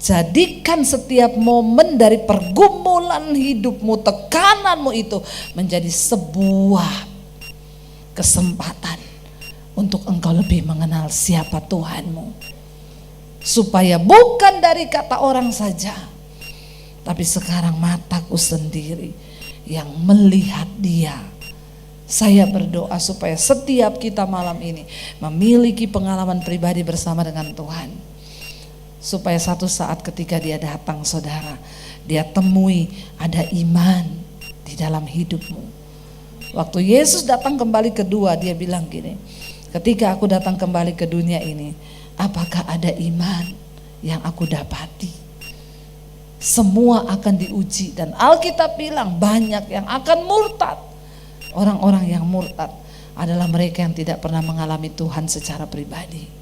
Jadikan setiap momen dari pergumulan hidupmu, tekananmu itu menjadi sebuah kesempatan untuk engkau lebih mengenal siapa Tuhanmu. Supaya bukan dari kata orang saja, tapi sekarang mataku sendiri yang melihat dia. Saya berdoa supaya setiap kita malam ini memiliki pengalaman pribadi bersama dengan Tuhan. Supaya satu saat ketika dia datang saudara, dia temui ada iman di dalam hidupmu. Waktu Yesus datang kembali kedua, dia bilang gini, ketika aku datang kembali ke dunia ini, apakah ada iman yang aku dapati? Semua akan diuji dan Alkitab bilang banyak yang akan murtad. Orang-orang yang murtad adalah mereka yang tidak pernah mengalami Tuhan secara pribadi.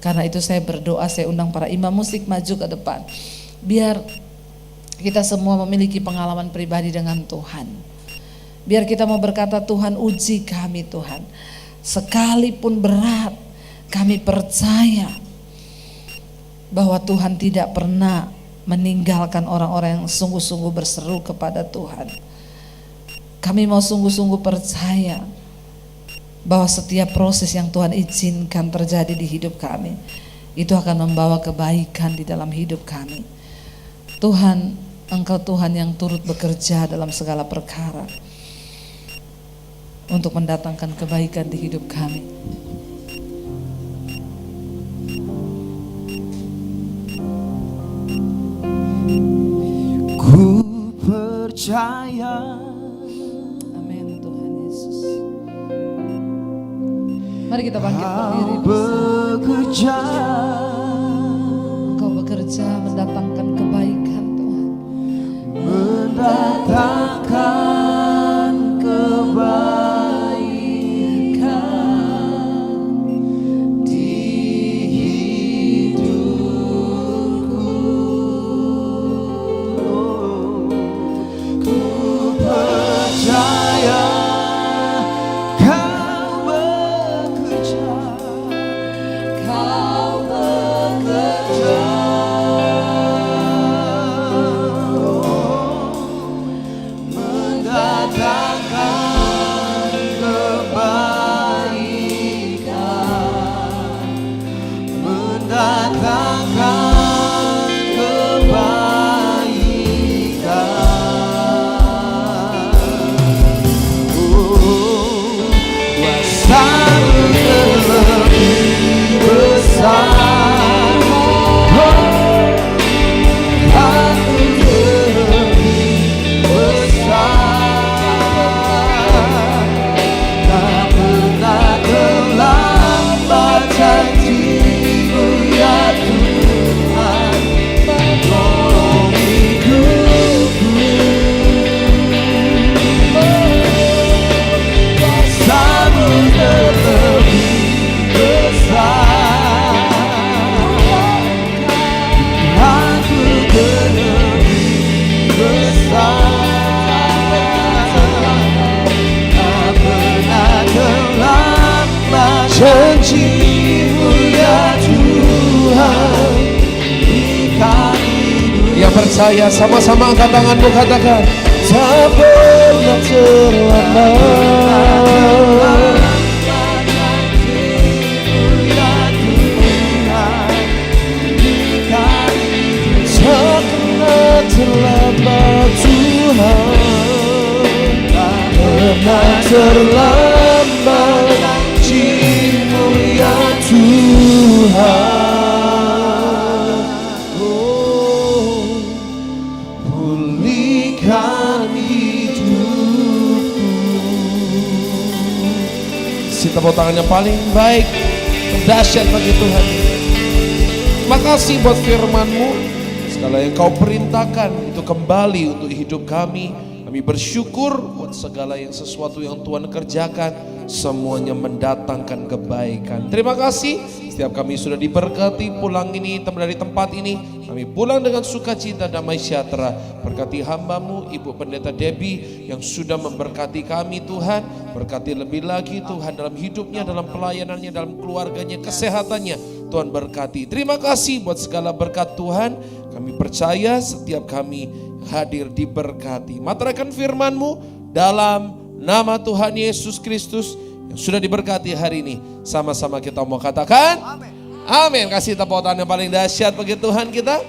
Karena itu saya berdoa, saya undang para imam musik maju ke depan. Biar kita semua memiliki pengalaman pribadi dengan Tuhan. Biar kita mau berkata, Tuhan uji kami Tuhan. Sekalipun berat, kami percaya bahwa Tuhan tidak pernah meninggalkan orang-orang yang sungguh-sungguh berseru kepada Tuhan. Kami mau sungguh-sungguh percaya bahwa setiap proses yang Tuhan izinkan terjadi di hidup kami, itu akan membawa kebaikan di dalam hidup kami. Tuhan, Engkau Tuhan yang turut bekerja dalam segala perkara untuk mendatangkan kebaikan di hidup kami. Ku percaya. Amin Tuhan Yesus. Mari kita bangkit berdiri. Bekerja. Engkau bekerja mendatangkan kebaikan Tuhan. Mendatangkan kebaikan di hidupku. Ku percaya Kau bekerja. Kau bekerja. Mendatangkan kebaikan. Mendatangkan kebaikan. Kuasa-Mu lebih besar. Aku lebih besar. Tak pernah terlambat janji-Mu ya Tuhan. Tolong hidupku. Kuasa-Mu lebih besar. Aku lebih besar. Tak pernah terlambat janji-Mu ya Tuhan. Berikan hidup. Yang percaya sama-sama angkat tanganmu, katakan Tak pernah terlambat. Tak pernah terlambat Tuhan. Tak pernah terlambat janji-Mu ya Tuhan. Oh, pulihkan hidupku. si tepuk tangan yang paling baik, dahsyat bagi Tuhan. Makasih buat firman-Mu, segala yang Kau perintahkan itu kembali untuk hidup kami. Kami bersyukur buat segala yang sesuatu yang Tuhan kerjakan, semuanya mendatangkan kebaikan. Terima kasih, setiap kami sudah diberkati pulang ini dari tempat ini. Kami pulang dengan sukacita, damai sejahtera. Berkati hamba-Mu Ibu Pendeta Debbie yang sudah memberkati kami Tuhan. Berkati lebih lagi Tuhan dalam hidupnya, dalam pelayanannya, dalam keluarganya, kesehatannya. Tuhan berkati. Terima kasih buat segala berkat Tuhan. Kami percaya setiap kami hadir diberkati. Materaikan firman-Mu dalam nama Tuhan Yesus Kristus yang sudah diberkati hari ini. Sama-sama kita mau katakan amin. Amin. Kasih tepuk tangan yang paling dahsyat bagi Tuhan kita.